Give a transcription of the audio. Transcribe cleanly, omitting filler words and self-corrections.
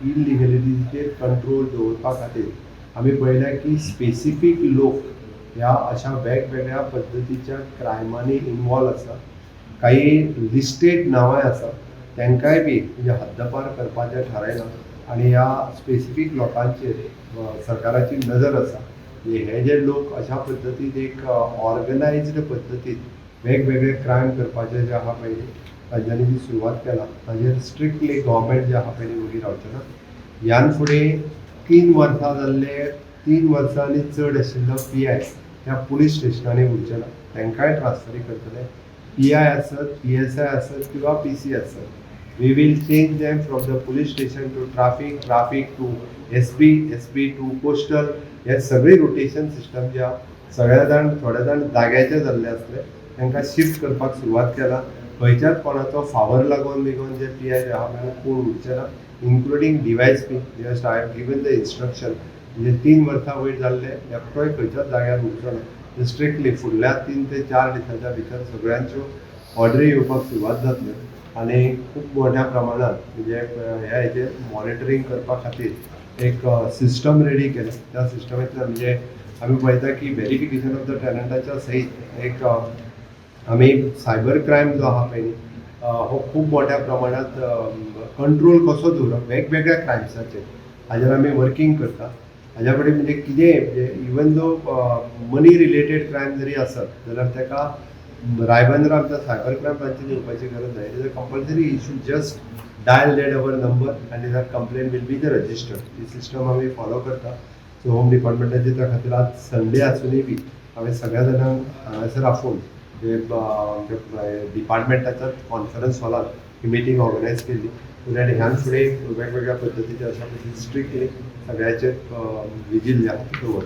इलिगलिटीचेर control दवरपा खातीर आमी पळयल्या की स्पेसिफीक लोक ह्या अशा वेगवेगळ्या पद्दतीच्या क्रायमांनी इन्वॉल्व आसा. काही लिस्टेड नांवांय आसा, तांकांय बी म्हणजे हद्दपार करपाचें थारायलां आनी ह्या स्पेसिफीक लोकांचेर सरकाराची नजर आसा. हे जे लोक अशा पद्दतीन एक ऑर्गनायज्ड पद्दतीन वेगवेगळे क्रायम करपाचे जे आहा पळय तांच्यांनी जी सुरवात केला ताजेर स्ट्रिक्टली गव्हर्मेंट जे आहा पळय उबी रावचें ना. ह्यान फुडें 3 वर्सां जाल्ले 3 वर्सांनी चड आशिल्लो PI ह्या पुलीस स्टेशनांनी उरचे ना, तांकांय ट्रान्सफरी करतले. PI आसत, PSI आसत किंवा PC आसत, we will change them from the police station to traffic to SP to postal. हे सगळे रोटेशन सिस्टम जे आहा सगळे जाण थोडे जाण जाग्याचे जाल्ले आसले तांकां शिफ्ट करपाक सुरवात केला. खंयच्याच कोणाचो फावर लागून बिगोन जे PI जे आहा पळय कोण उरचे ना, including DYSP. Just I have given the instruction म्हणजे 3 वर्सां वयर जाल्ले एकटोय खंयच्याच जाग्यार उरचो ना. स्ट्रिक्टली फुडल्या 3 ते 4 दिसांच्या भितर सगळ्यांच्यो ऑर्डरी येवपाक सुरवात जातल्यो आनी खूब मोठ्या प्रमाणात म्हणजे ह्या हेजेर मॉनिटरींग करपा खातीर एक सिस्टम रेडी केला. त्या सिस्टमांतल्यान म्हणजे आमी पळयता की व्हेरिफिकेशन ऑफ द टॅलंटाच्या सयत एक आमी सायबर क्रायम जो आहा पळय न्ही हो खूब मोठ्या प्रमाणात कंट्रोल कसो दवरप वेगवेगळ्या क्रायम्साचेर हाजेर आमी वर्किंग करता. हाज्या फुडें म्हणजे कितें म्हणजे इवन दो मनी रिलेटेड क्रायम जरी आसत जाल्यार ताका रायबंदरा आमच्या सायबर क्रायम ब्रांचीन येवपाची गरज ना. It is a compulsory you should just dial that our number आनी that complain will be the registered. ही सिस्टम आमी फॉलो करता. सो होम डिपार्टमेंटाचे त्या खातीर आज संडे आसुनूय बी हांवें सगळ्या जाणांक हांगासर आफोवन जे डिपार्टमेंटाच्या कॉन्फरन्स हॉलांत ही मिटींग ऑर्गनायज केली सो दॅट ह्यान फुडें वेगवेगळ्या पद्दतीचे अशा पद्दतीन स्ट्रिक्टली सगळ्याचेर विजील जे आहा दवरता.